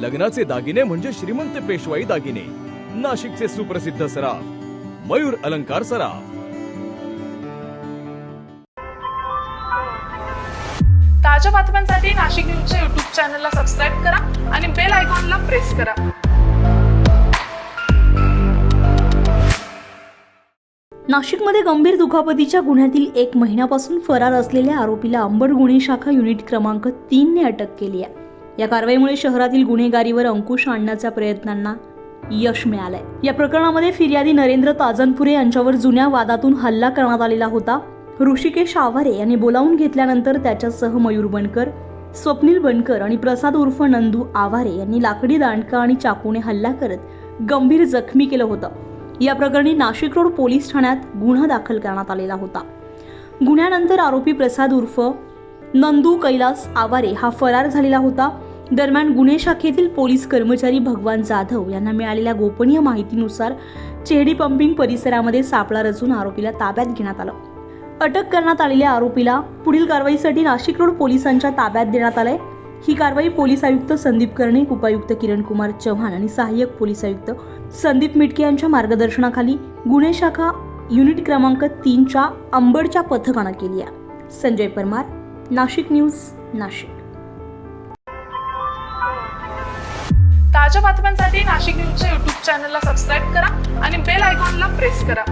लग्नाचे दागिने म्हणजे श्रीमंत पेशवाई दागिने, नाशिकचे सुप्रसिद्ध सराफ मयूर अलंकार सराफ। ताज्या बातम्यांसाठी नाशिक न्यूजच्या YouTube चॅनलला सबस्क्राईब करा आणि बेल आयकॉनला प्रेस करा। नाशिकमध्ये गंभीर दुखापतीच्या गुन्ह्यातील 1 महिन्यापासून फरार असलेल्या आरोपीला अंबड गुन्हे शाखा युनिट क्रमांक 3 ने अटक केली आहे। या कारवाईमुळे शहरातील गुन्हेगारीवर अंकुश आणण्याच्या प्रयत्नांना यश मिळालंय। या प्रकरणामध्ये फिर्यादी नरेंद्र ताजनपुरे यांच्यावर जुन्या वादातून हल्ला करण्यात आलेला होता। ऋषिकेश आवारे यांनी बोलावून घेतल्यानंतर त्याच्यासह मयूर बनकर, स्वप्नील बनकर आणि प्रसाद उर्फ नंदू आवारे यांनी लाकडी दांडका आणि चाकूने हल्ला करत गंभीर जखमी केलं होतं। या प्रकरणी नाशिक रोड पोलीस ठाण्यात गुन्हा दाखल करण्यात आलेला होता। गुन्ह्यानंतर आरोपी प्रसाद उर्फ नंदू कैलास आवारे हा फरार झालेला होता। दरम्यान गुन्हे शाखेतील पोलीस कर्मचारी भगवान जाधव यांना मिळालेल्या गोपनीय माहितीनुसार चेहडी पंपिंग परिसरामध्ये सापळा रचून आरोपीला ताब्यात घेण्यात आलं। अटक करण्यात आलेल्या आरोपीला पुढील कारवाईसाठी नाशिक रोड पोलिसांच्या ताब्यात देण्यात आलंय। ही कारवाई पोलीस आयुक्त संदीप कर्णिक, उपायुक्त किरण कुमार चव्हाण आणि सहाय्यक पोलीस आयुक्त संदीप मिटके यांच्या मार्गदर्शनाखाली गुन्हे शाखा युनिट क्रमांक 3च्या अंबडच्या पथकानं केली आहे। संजय परमार, नाशिक न्यूज, नाशिक। ताज्या बातम्यांसाठी नाशिक न्यूजच्या YouTube चॅनलला सबस्क्राईब करा आणि बेल आयकॉनला प्रेस करा।